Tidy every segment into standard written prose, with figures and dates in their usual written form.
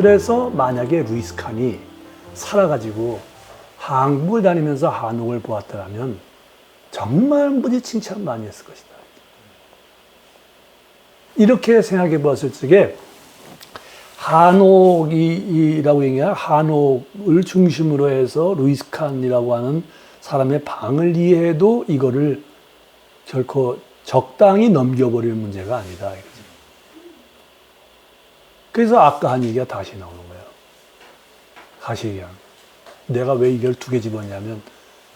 그래서 만약에 루이스 칸이 살아가지고 한국을 다니면서 한옥을 보았더라면 정말 무지 칭찬 많이 했을 것이다. 이렇게 생각해 봤을 적에 한옥이라고 얘기하면 한옥을 중심으로 해서 루이스 칸이라고 하는 사람의 방을 이해해도 이거를 결코 적당히 넘겨버릴 문제가 아니다. 그래서 아까 한 얘기가 다시 나오는 거예요. 다시 얘기하는 거예요. 내가 왜 이걸 두 개 집었냐면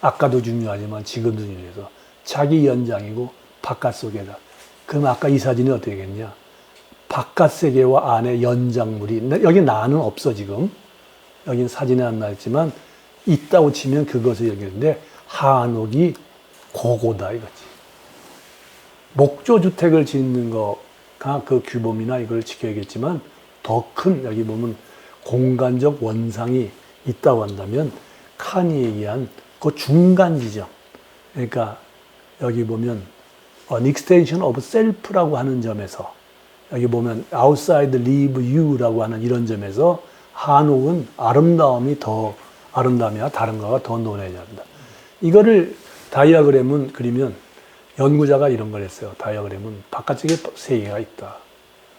아까도 중요하지만 지금도 중요해서 자기 연장이고 바깥 속에다. 그럼 아까 이 사진이 어떻게 되겠냐? 바깥 세계와 안의 연장물이, 여기 나는 없어 지금. 여긴 사진에 안 나있지만 있다고 치면 그것을 얘기하는데 한옥이 고고다 이거지. 목조주택을 짓는 거가 그 규범이나 이걸 지켜야겠지만 더 큰 여기 보면 공간적 원상이 있다고 한다면 칸이 얘기한 그 중간 지점. 그러니까 여기 보면 an extension of self라고 하는 점에서 여기 보면 outside leave you라고 하는 이런 점에서 한옥은 아름다움이 아니라 다른 거가 더 논해야 한다. 이거를 다이어그램은 그리면 연구자가 이런 걸 했어요. 다이어그램은 바깥쪽에 세 개가 있다.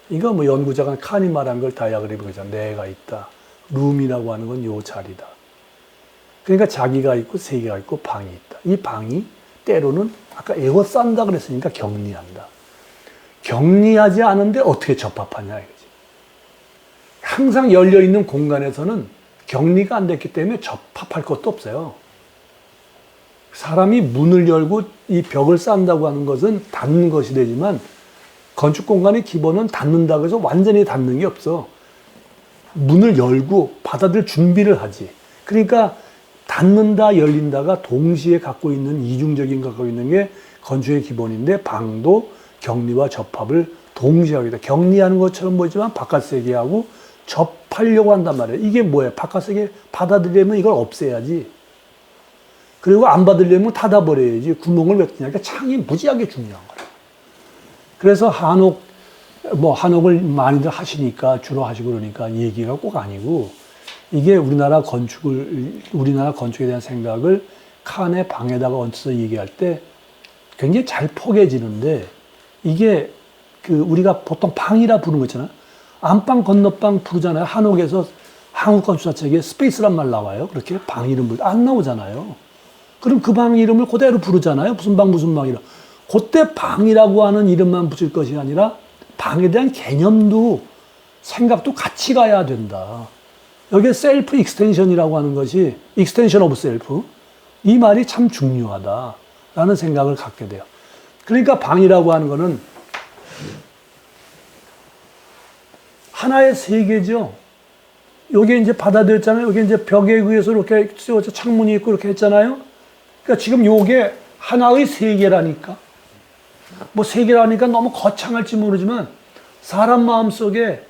이거 뭐 연구자가 칸이 말한 걸 다이어그램이 그러잖아. 내가 있다. 룸이라고 하는 건 요 자리다. 그러니까 자기가 있고 세 개가 있고 방이 있다. 이 방이 때로는 아까 에워싼다 그랬으니까 격리한다. 격리하지 않은데 어떻게 접합하냐 이거지. 항상 열려있는 공간에서는 격리가 안 됐기 때문에 접합할 것도 없어요. 사람이 문을 열고 이 벽을 쌓는다고 하는 것은 닫는 것이 되지만 건축 공간의 기본은 닫는다고 해서 완전히 닫는 게 없어. 문을 열고 받아들일 준비를 하지. 그러니까 닫는다 열린다가 동시에 갖고 있는 이중적인 갖고 있는 게 건축의 기본인데 방도 격리와 접합을 동시에 하게 돼. 격리하는 것처럼 보이지만 바깥 세계하고 접하려고 한단 말이에요. 이게 뭐예요? 바깥 세계 받아들이려면 이걸 없애야지. 그리고 안 받으려면 닫아버려야지. 구멍을 왜 뜨냐. 그러니까 창이 무지하게 중요한 거예요. 그래서 한옥을 많이들 하시니까 주로 하시고 그러니까 얘기가 꼭 아니고 이게 우리나라 건축에 대한 생각을 칸의 방에다가 얹혀서 얘기할 때 굉장히 잘 포개지는데 이게 우리가 보통 방이라 부르는 거 있잖아요. 안방 건너방 부르잖아요. 한옥에서 한국 건축사책에 스페이스란 말 나와요. 그렇게 방 이름을 안 나오잖아요. 그럼 그 방 이름을 그대로 부르잖아요. 무슨 방이라. 그때 방이라고 하는 이름만 붙일 것이 아니라 방에 대한 개념도 생각도 같이 가야 된다. 여기에 셀프 익스텐션이라고 하는 것이 익스텐션 오브 셀프 이 말이 참 중요하다라는 생각을 갖게 돼요. 그러니까 방이라고 하는 거는 하나의 세계죠. 여기 이제 받아들였잖아요. 여기 이제 벽에 의해서 이렇게 창문이 있고 이렇게 했잖아요. 그러니까 지금 요게 하나의 세계라니까. 뭐 세계라니까 너무 거창할지 모르지만 사람 마음속에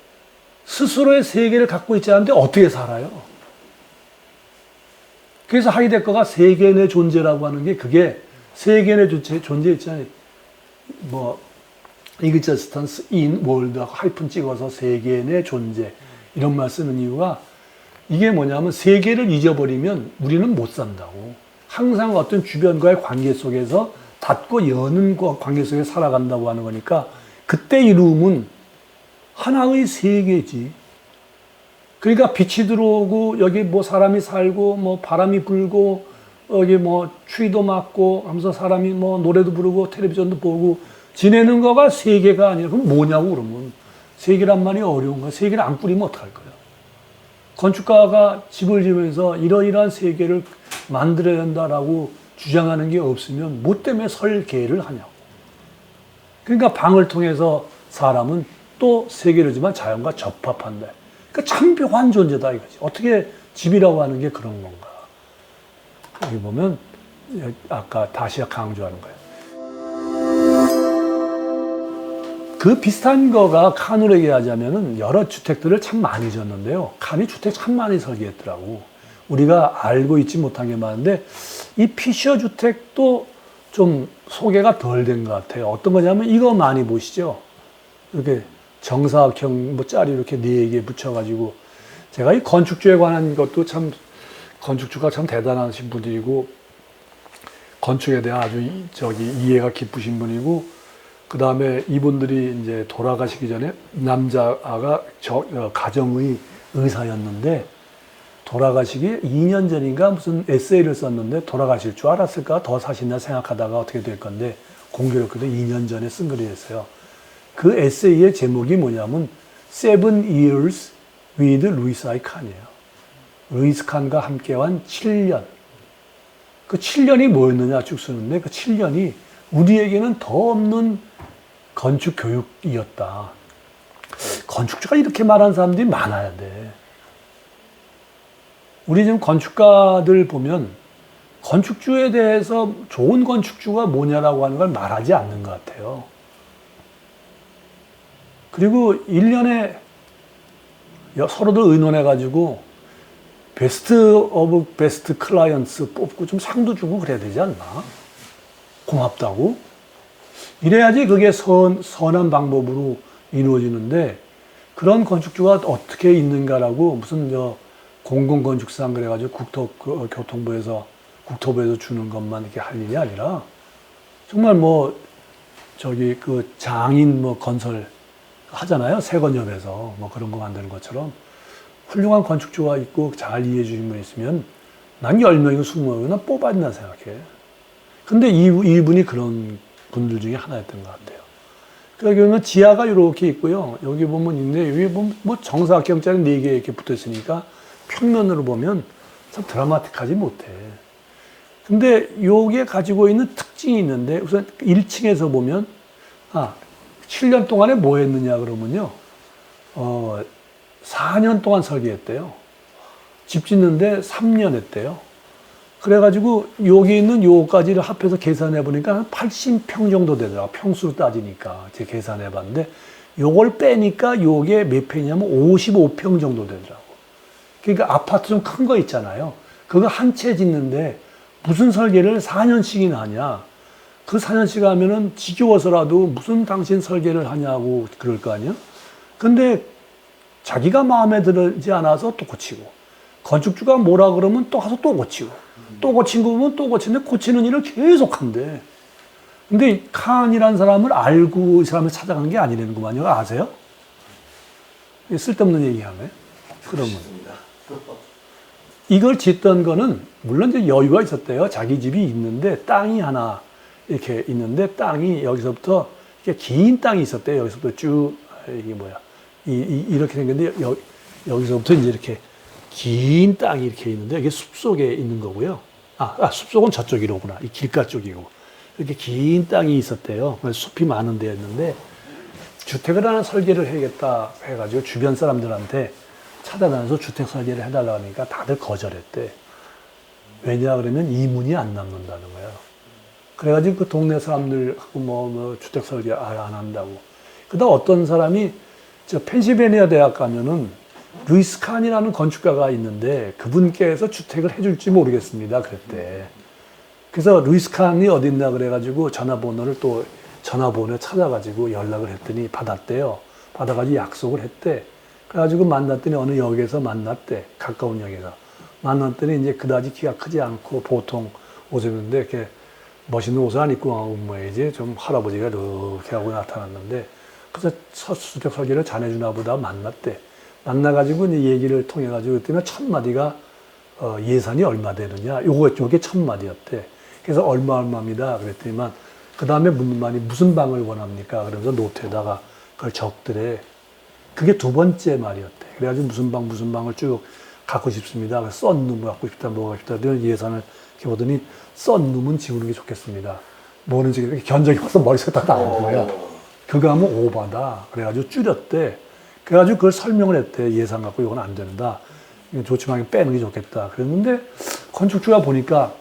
스스로의 세계를 갖고 있지 않은데 어떻게 살아요? 그래서 하이데거가 세계의 존재라고 하는 게 그게 세계의 존재 있잖아요. 뭐 existence in world 하이픈 찍어서 세계의 존재 이런 말 쓰는 이유가 이게 뭐냐면 세계를 잊어버리면 우리는 못 산다고. 항상 어떤 주변과의 관계 속에서 닫고 여는 관계 속에 살아간다고 하는 거니까 그때 이룸은 하나의 세계지. 그러니까 빛이 들어오고 여기 뭐 사람이 살고 뭐 바람이 불고 여기 뭐 추위도 맞고 하면서 사람이 뭐 노래도 부르고 텔레비전도 보고 지내는 거가 세계가 아니라 그럼 뭐냐고 그러면 세계란 말이 어려운 거야. 세계를 안 꾸리면 어떡할 거야. 건축가가 집을 지으면서 이러이러한 세계를 만들어야 한다라고 주장하는 게 없으면 뭐 때문에 설계를 하냐고. 그러니까 방을 통해서 사람은 또 세계로지만 자연과 접합한다. 그러니까 참 묘한 존재다 이거지. 어떻게 집이라고 하는 게 그런 건가. 여기 보면 아까 다시 강조하는 거예요. 그 비슷한 거가 칸으로 얘기하자면은 여러 주택들을 참 많이 지었는데요. 칸이 주택 참 많이 설계했더라고. 우리가 알고 있지 못한 게 많은데 이 피셔 주택도 좀 소개가 덜 된 것 같아요. 어떤 거냐면 이거 많이 보시죠. 이렇게 정사각형 뭐 짤이 이렇게 4개 붙여가지고 제가 이 건축주에 관한 것도 참, 건축주가 참 대단하신 분들이고, 건축에 대한 아주 이해가 깊으신 분이고, 그 다음에 이분들이 이제 돌아가시기 전에 남자가 가정의 의사였는데, 돌아가시기 2년 전인가 무슨 에세이를 썼는데 돌아가실 줄 알았을까? 더 사신다 생각하다가 어떻게 될 건데, 공교롭게도 2년 전에 쓴 글이었어요. 그 에세이의 제목이 뭐냐면, Seven Years with 루이스 아이 칸이에요. 루이스 칸과 함께한 7년. 그 7년이 뭐였느냐 쭉 쓰는데, 그 7년이 우리에게는 더 없는 건축 교육이었다. 건축주가 이렇게 말하는 사람들이 많아야 돼. 우리 지금 건축가들 보면 건축주에 대해서 좋은 건축주가 뭐냐라고 하는 걸 말하지 않는 것 같아요. 그리고 1년에 서로들 의논해가지고 베스트 오브 베스트 클라이언츠 뽑고 좀 상도 주고 그래야 되지 않나? 고맙다고? 이래야지 그게 선한 방법으로 이루어지는데, 그런 건축주가 어떻게 있는가라고 무슨 공공건축상 그래가지고 국토부에서 주는 것만 이렇게 할 일이 아니라, 정말 그 장인 건설 하잖아요. 세건협에서 그런 거 만드는 것처럼 훌륭한 건축주가 있고 잘 이해해 주신 분이 있으면 난 10명이고 20명이나 뽑아야 된다 생각해. 근데 이분이 그런 분들 중에 하나였던 것 같아요. 그러면 지하가 이렇게 있고요. 여기 보면 있는데, 여기 보면 정사각형짜리 4개 이렇게 붙어 있으니까 평면으로 보면 참 드라마틱하지 못해. 근데 요게 가지고 있는 특징이 있는데, 우선 1층에서 보면, 7년 동안에 뭐 했느냐 그러면요. 4년 동안 설계했대요. 집 짓는데 3년 했대요. 그래가지고 여기 있는 요까지를 합해서 계산해 보니까 한 80평 정도 되더라고. 평수로 따지니까 제가 계산해 봤는데, 요걸 빼니까 요게 몇 평이냐면 55평 정도 되더라고. 그러니까 아파트 좀 큰 거 있잖아요. 그거 한 채 짓는데 무슨 설계를 4년씩이나 하냐. 그 4년씩 하면은 지겨워서라도 무슨 당신 설계를 하냐고 그럴 거 아니야? 근데 자기가 마음에 들지 않아서 또 고치고, 건축주가 뭐라 그러면 또 가서 또 고치고, 또 고친 거 보면 또 고치는데, 고치는 일을 계속 한대. 근데 칸이라는 사람을 알고 이 사람을 찾아간 게 아니라는구만요. 아세요? 쓸데없는 얘기하네. 그러면. 이걸 짓던 거는, 물론 이제 여유가 있었대요. 자기 집이 있는데, 땅이 하나 이렇게 있는데, 땅이 여기서부터, 이렇게 긴 땅이 있었대요. 여기서부터 쭉, 이게 뭐야. 이렇게 생겼는데, 여기서부터 이제 이렇게 긴 땅이 이렇게 있는데, 이게 숲속에 있는 거고요. 숲속은 저쪽이로구나. 이 길가 쪽이고. 이렇게 긴 땅이 있었대요. 숲이 많은 데였는데, 주택을 하나 설계를 해야겠다 해가지고 주변 사람들한테 찾아다녀서 주택 설계를 해달라고 하니까 다들 거절했대. 왜냐 그러면 이문이 안 남는다는 거야. 그래가지고 그 동네 사람들하고 주택 설계 안 한다고. 그다음 어떤 사람이 펜실베니아 대학 가면은 루이스 칸이라는 건축가가 있는데 그분께서 주택을 해줄지 모르겠습니다. 그랬대. 그래서 루이스 칸이 어디 있나 그래가지고 전화번호를 찾아가지고 연락을 했더니 받았대요. 받아가지고 약속을 했대. 그래가지고 만났더니 어느 역에서 만났대. 가까운 역에서. 만났더니 이제 그다지 키가 크지 않고 보통 옷을 입는데 이렇게 멋있는 옷을 안 입고 뭐야지 좀 할아버지가 이렇게 하고 나타났는데, 그래서 주택 설계를 잘해주나 보다 만났대. 만나가지고 이제 얘기를 통해가지고 그랬더니 첫 마디가 예산이 얼마 되느냐. 요게 첫 마디였대. 그래서 얼마입니다. 그랬더니만 그 다음에 묻는 말이 무슨 방을 원합니까? 그러면서 노트에다가 그걸 적더래. 그게 두 번째 말이었대. 그래가지고 무슨 방을 쭉 갖고 싶습니다. 그래서 썬룸을 갖고 싶다, 뭐가 싶다. 예산을 이렇게 보더니 썬룸은 지우는 게 좋겠습니다. 뭐는 지금 견적이 벌써 머릿속에 다 나온 거야. 그거 하면 오바다. 그래가지고 줄였대. 그래가지고 그걸 설명을 했대. 예산 갖고 이건 안 된다. 이거 좋지만 빼는 게 좋겠다. 그랬는데 건축주가 보니까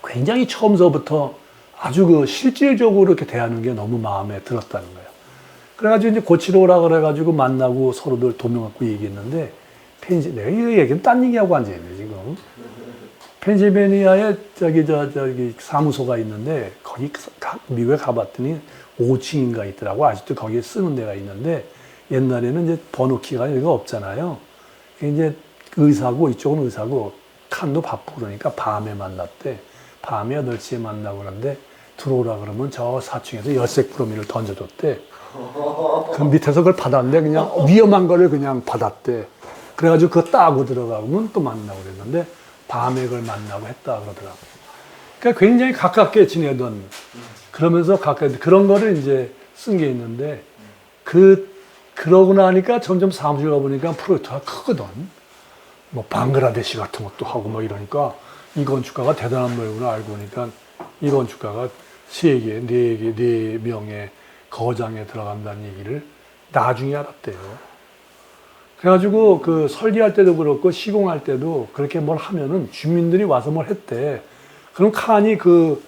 굉장히 처음서부터 아주 실질적으로 이렇게 대하는 게 너무 마음에 들었다는 거예요. 그래가지고 이제 고치러 오라 그래가지고 만나고 서로들 도면 갖고 얘기했는데, 내가 이 얘기는 딴 얘기하고 앉아있네, 지금. 펜실베니아에 저기 사무소가 있는데, 거기 미국에 가봤더니 5층인가 있더라고. 아직도 거기에 쓰는 데가 있는데, 옛날에는 이제 번호키가 여기가 없잖아요. 이제 의사고 이쪽은 의사고 칸도 바쁘고 그러니까 밤에 만났대. 밤에 8시에 만나고 그러는데 들어오라 그러면 저 4층에서 열쇠 꾸러미를 던져줬대. 그 밑에서 그걸 받았는데 그냥 위험한 거를 그냥 받았대. 그래가지고 그거 따고 들어가면 또 만나고 그랬는데 밤에 그걸 만나고 했다 그러더라고. 그러니까 굉장히 가깝게 지내던 그러면서 가까이 그런 거를 이제 쓴 게 있는데 그러고 나니까 점점 사무실 가보니까 프로젝트가 크거든. 뭐 방글라데시 같은 것도 하고 뭐 이러니까 이 건축가가 대단한 모양으로 알고 보니까 이 건축가가 3개, 4개, 4명의 거장에 들어간다는 얘기를 나중에 알았대요. 그래가지고 그 설계할 때도 그렇고 시공할 때도 그렇게 뭘 하면은 주민들이 와서 뭘 했대. 그럼 칸이 그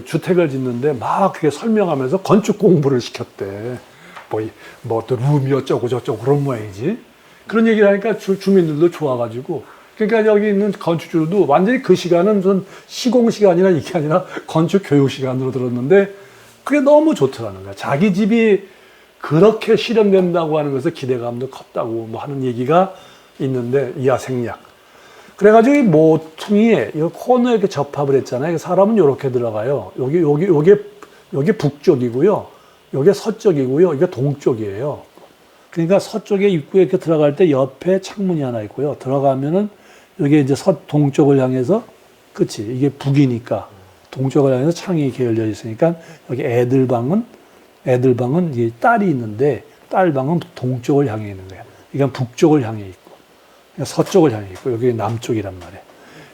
주택을 짓는데 막 그게 설명하면서 건축 공부를 시켰대. 뭐 또 룸이 어쩌고 저쩌고 그런 모양이지. 그런 얘기를 하니까 주민들도 좋아가지고. 그러니까 여기 있는 건축주도 완전히 그 시간은 무슨 시공 시간이나 이게 아니라 건축 교육 시간으로 들었는데 그게 너무 좋더라는 거야. 자기 집이 그렇게 실현된다고 하는 것에 기대감도 컸다고 뭐 하는 얘기가 있는데 이하생략. 그래가지고 이 모퉁이 이 코너에 이렇게 접합을 했잖아요. 사람은 이렇게 들어가요. 요게 북쪽이고요. 요게 서쪽이고요. 이게 동쪽이에요. 그러니까 서쪽에 입구에 이렇게 들어갈 때 옆에 창문이 하나 있고요. 들어가면은 여기 이제 동쪽을 향해서 그치 이게 북이니까 동쪽을 향해서 창이 이렇게 열려 있으니까 여기 애들방은 이게 딸이 있는데 딸방은 동쪽을 향해 있는 거야. 그러니까 북쪽을 향해 있고 그러니까 서쪽을 향해 있고 여기 남쪽이란 말이에요.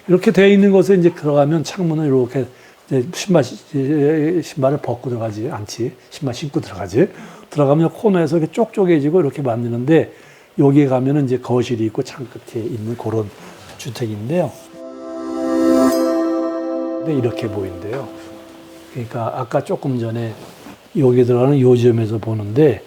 이렇게 되어 있는 곳에 이제 들어가면 창문을 이렇게 이제 신발을 벗고 들어가지 않지. 신발 신고 들어가지. 들어가면 코너에서 이렇게 쪽쪽해지고 이렇게 만드는데 여기에 가면은 이제 거실이 있고 창 끝에 있는 그런 주택인데요. 근데 이렇게 보인대요. 그러니까 아까 조금 전에 여기 들어가는 요 지점에서 보는데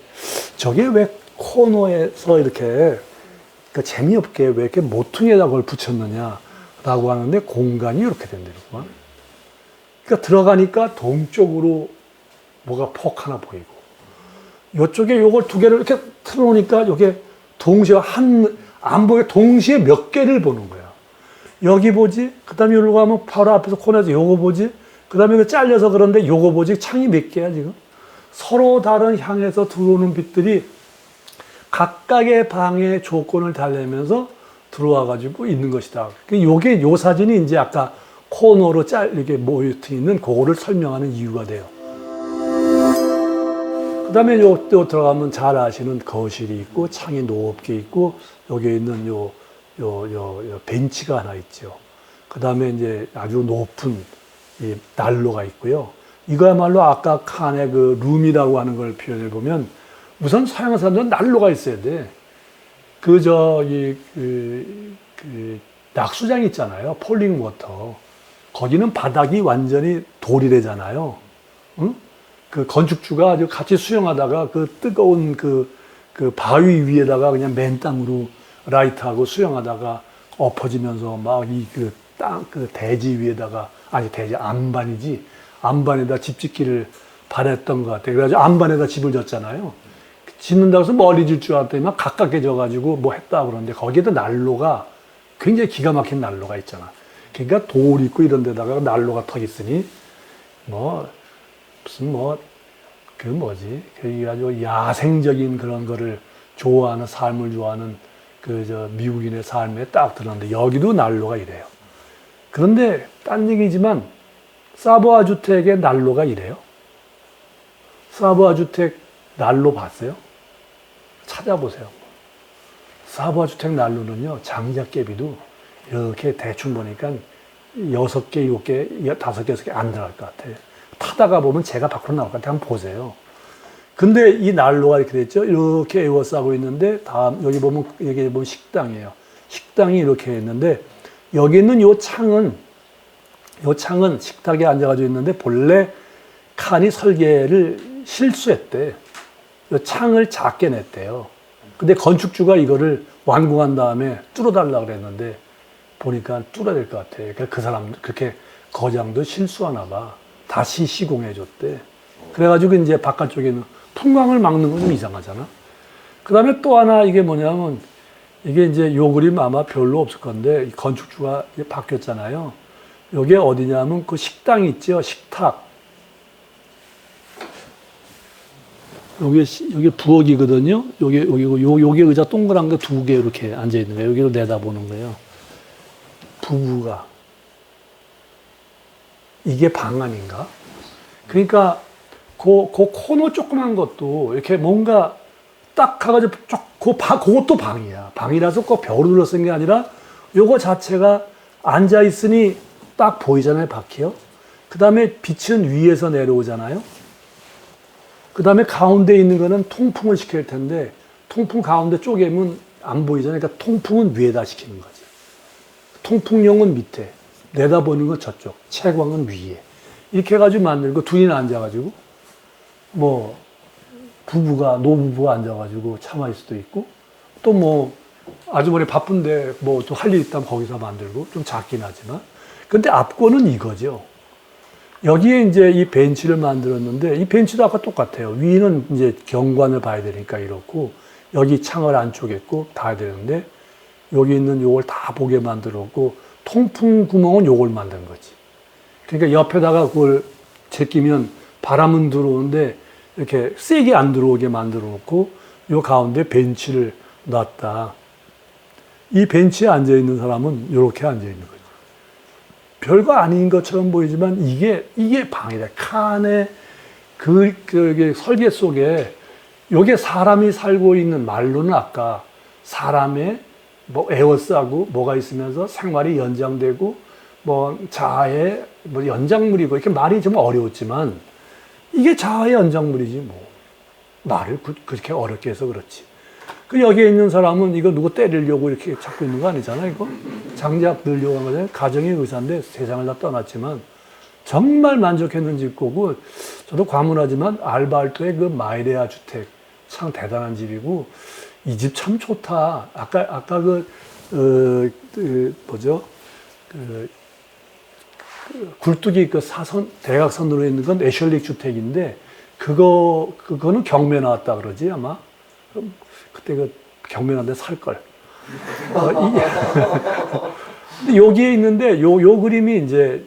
저게 왜 코너에서 이렇게 그러니까 재미없게 왜 이렇게 모퉁이에다 그걸 붙였느냐라고 하는데 공간이 이렇게 된다고. 그러니까 들어가니까 동쪽으로 뭐가 폭 하나 보이고 이쪽에 요걸 2개를 이렇게 틀어놓으니까 요게 동시에 안 보게 동시에 몇 개를 보는 거야. 여기 보지? 그 다음에 여기로 가면 바로 앞에서 코너에서 요거 보지? 그 다음에 잘려서 그런데 요거 보지? 창이 몇 개야 지금? 서로 다른 향해서 들어오는 빛들이 각각의 방의 조건을 달래면서 들어와가지고 있는 것이다. 요게 요 사진이 이제 아까 코너로 이렇게 모여 있는 그거를 설명하는 이유가 돼요. 그 다음에 요 들어가면 잘 아시는 거실이 있고 창이 높게 있고 여기 있는 요 벤치가 하나 있죠. 그 다음에 이제 아주 높은 이 난로가 있고요. 이거야말로 아까 칸의 그 룸이라고 하는 걸 표현해 보면 우선 서양 사람들은 난로가 있어야 돼. 낙수장 있잖아요. 폴링 워터. 거기는 바닥이 완전히 돌이래잖아요. 응? 그 건축주가 아주 같이 수영하다가 그 뜨거운 그 바위 위에다가 그냥 맨 땅으로 라이트하고 수영하다가 엎어지면서 막 그 대지 위에다가 대지 안반이지 안반에다 집 짓기를 바랬던 것 같아요. 그래가지고 안반에다 집을 졌잖아요. 짓는다고 해서 멀리 질 줄 알았더니 막 가깝게 져가지고 뭐 했다 그러는데 거기에도 난로가 굉장히 기가 막힌 난로가 있잖아. 그러니까 돌 있고 이런 데다가 난로가 터 있으니 그래가지고 야생적인 그런 거를 좋아하는 삶을 좋아하는 미국인의 삶에 딱 들었는데 여기도 난로가 이래요. 그런데 딴 얘기지만 사보아 주택의 난로가 이래요. 사보아 주택 난로 봤어요? 찾아보세요. 사보아 주택 난로는요, 장작개비도 이렇게 대충 보니까 6개, 7개, 5개, 6개 안 들어갈 것 같아요. 타다가 보면 제가 밖으로 나올 것 같아요. 한번 보세요. 근데 이 난로가 이렇게 됐죠. 이렇게 에워싸고 있는데, 여기 보면 식당이에요. 식당이 이렇게 있는데, 여기 있는 요 창은 식탁에 앉아가지고 있는데, 본래 칸이 설계를 실수했대. 요 창을 작게 냈대요. 근데 건축주가 이거를 완공한 다음에 뚫어달라고 그랬는데, 보니까 뚫어야 될 것 같아. 그러니까 그 사람, 그렇게 거장도 실수하나 봐. 다시 시공해줬대. 그래가지고 이제 바깥쪽에는 풍광을 막는 건 좀 이상하잖아. 그 다음에 또 하나 이게 뭐냐면, 이게 이제 요 그림 아마 별로 없을 건데 건축주가 바뀌었잖아요. 여기 어디냐면 그 식당 있죠, 식탁. 여기 부엌이거든요. 여기 의자 동그란 거 두 개 이렇게 앉아 있는 거예요. 여기로 내다보는 거예요. 부부가. 이게 방 아닌가? 그러니까 그 코너 조그만 것도 이렇게 뭔가 딱 가가지고 그것도 방이야. 방이라서 꼭 벽으로 둘러쓴 게 아니라 요거 자체가 앉아 있으니 딱 보이잖아요, 바퀴요. 그 다음에 빛은 위에서 내려오잖아요. 그 다음에 가운데 있는 거는 통풍을 시킬 텐데 통풍 가운데 쪼개면 안 보이잖아요. 그러니까 통풍은 위에다 시키는 거지. 통풍용은 밑에, 내다보는 건 저쪽, 채광은 위에. 이렇게 해가지고 만들고 둘이나 앉아가지고 뭐 노부부가 앉아가지고 참아일 수도 있고 또 뭐 아주머니 바쁜데 뭐 또 할 일 있다면 거기서 만들고 좀 작긴 하지만 근데 앞권은 이거죠. 여기에 이제 이 벤치를 만들었는데 이 벤치도 아까 똑같아요. 위는 이제 경관을 봐야 되니까 이렇고 여기 창을 안 쪼갰고 다 해야 되는데 여기 있는 요걸 다 보게 만들었고 통풍 구멍은 요걸 만든 거지. 그러니까 옆에다가 그걸 제끼면 바람은 들어오는데 이렇게 세게 안 들어오게 만들어 놓고 요 가운데 벤치를 놨다. 이 벤치에 앉아 있는 사람은 이렇게 앉아 있는 거죠. 별거 아닌 것처럼 보이지만 이게 방이다. 칸의 그 설계 속에 요게 사람이 살고 있는 말로는 아까 사람의 뭐 에워싸고 뭐가 있으면서 생활이 연장되고 뭐 자아의 뭐 연장물이고 이렇게 말이 좀 어려웠지만 이게 자아의 연장물이지 뭐 말을 그렇게 어렵게 해서 그렇지. 그 여기에 있는 사람은 이거 누구 때리려고 이렇게 잡고 있는 거 아니잖아. 이거 장작 넣으려고 한 거잖아요. 가정의 의사인데 세상을 다 떠났지만 정말 만족했는지 거고 저도 과문하지만 알바알토의 그 마이레아 주택 참 대단한 집이고 이 집 참 좋다. 아까 뭐죠? 굴뚝이 그 대각선으로 있는 건 애셜릭 주택인데 그거는 경매 나왔다 그러지 아마. 그때 그 경매 나왔는데 살 걸. 근데 여기에 있는데 요 그림이 이제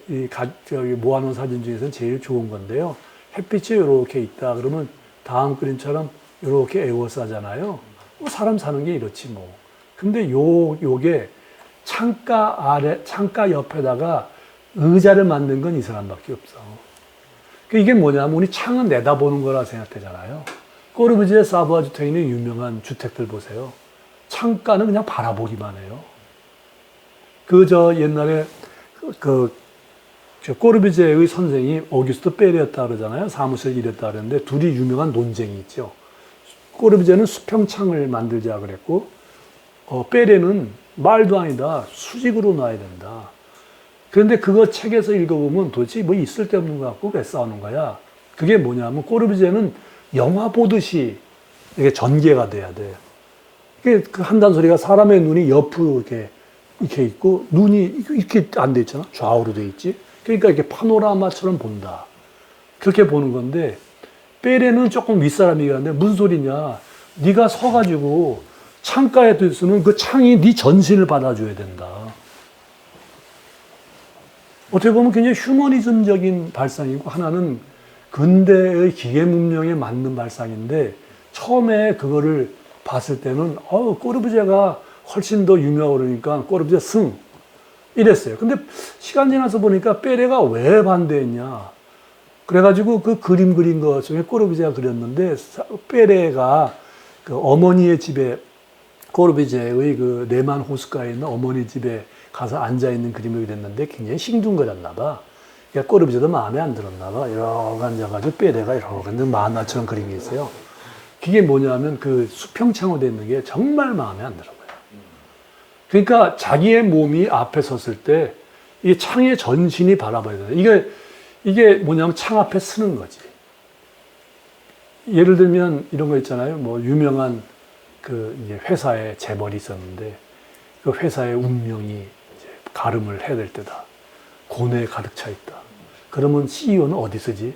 저기 모아놓은 사진 중에서는 제일 좋은 건데요. 햇빛이 이렇게 있다 그러면 다음 그림처럼 이렇게 에워싸잖아요. 사람 사는 게 이렇지 뭐. 근데 요게 창가 옆에다가 의자를 만든 건 이 사람밖에 없어. 이게 뭐냐면 우리 창은 내다보는 거라 생각되잖아요. 꼬르부지에 사부아 주택에 있는 유명한 주택들 보세요. 창가는 그냥 바라보기만 해요. 옛날에 꼬르부지에의 선생이 오기스트 베레였다 그러잖아요. 사무실 일했다 그랬는데 둘이 유명한 논쟁이 있죠. 꼬르부지에는 수평창을 만들자 그랬고 베레는 말도 아니다. 수직으로 놔야 된다. 그런데 그거 책에서 읽어보면 도대체 뭐 있을 데 없는 것 같고 왜 싸우는 거야? 그게 뭐냐면 꼬르부지에는 영화 보듯이 이게 전개가 돼야 돼. 이게 한다는 소리가 사람의 눈이 옆으로 이렇게 있고 눈이 이렇게 안 돼 있잖아. 좌우로 돼 있지. 그러니까 이렇게 파노라마처럼 본다. 그렇게 보는 건데 베레는 조금 윗사람이긴 한데 무슨 소리냐. 네가 서가지고 창가에 있으면 그 창이 네 전신을 받아줘야 된다. 어떻게 보면 굉장히 휴머니즘적인 발상이고 하나는 근대의 기계 문명에 맞는 발상인데 처음에 그거를 봤을 때는 꼬르부지에가 훨씬 더 유명하고 그러니까 꼬르부지에 승 이랬어요. 근데 시간 지나서 보니까 베레가 왜 반대했냐. 그래가지고 그 그림 그린 것 중에 꼬르부지에가 그렸는데 베레가 그 어머니의 집에 꼬르부지에의 그 네만 호숫가에 있는 어머니 집에 가서 앉아있는 그림을 그렸는데 굉장히 싱둥거렸나 봐. 그러니까 꼬르부지에도 마음에 안 들었나 봐. 이러고 앉아가지고 베레가 이러고 있는 만화처럼 그림이 있어요. 그게 뭐냐면 그 수평창으로 되어 있는 게 정말 마음에 안 들은 거야. 그러니까 자기의 몸이 앞에 섰을 때 이 창의 전신이 바라봐야 돼. 이게 뭐냐면 창 앞에 서는 거지. 예를 들면 이런 거 있잖아요. 뭐 유명한 이제 회사에 재벌이 있었는데 그 회사의 운명이 이제 가름을 해야 될 때다. 고뇌에 가득 차 있다. 그러면 CEO는 어디 쓰지?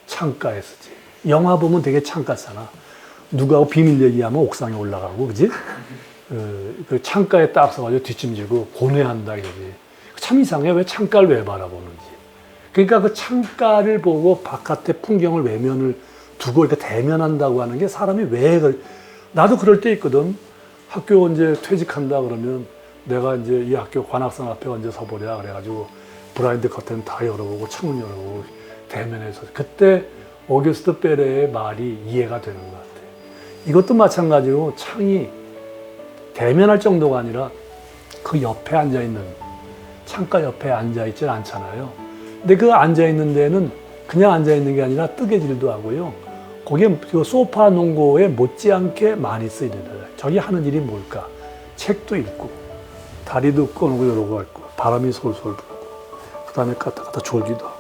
창가에 쓰지. 영화 보면 되게 창가 쓰나. 누구하고 비밀 얘기하면 옥상에 올라가고, 그지? 그 창가에 딱 서가지고 뒷짐지고 고뇌한다 이거지. 참 이상해. 왜 창가를 왜 바라보는지. 그러니까 그 창가를 보고 바깥의 풍경을 외면을 두고 이렇게 대면한다고 하는 게 사람이 왜 나도 그럴 때 있거든. 학교 이제 퇴직한다 그러면 내가 이제 이 학교 관악산 앞에 언제 서보랴 그래가지고 브라인드 커튼 다 열어보고 창문 열어보고 대면해서 그때 오겨스트 베레의 말이 이해가 되는 것 같아. 이것도 마찬가지로 창이 대면할 정도가 아니라 그 옆에 앉아있는 창가 옆에 앉아있질 않잖아요. 근데 그 앉아있는 데는 그냥 앉아있는 게 아니라 뜨개질도 하고요. 거기에 그 소파 농고에 못지않게 많이 쓰이더라고요. 저기 하는 일이 뭘까? 책도 읽고 다리도 꺼놓고 이러고 있고 바람이 솔솔 불고 그 다음에 갖다 졸기도 하고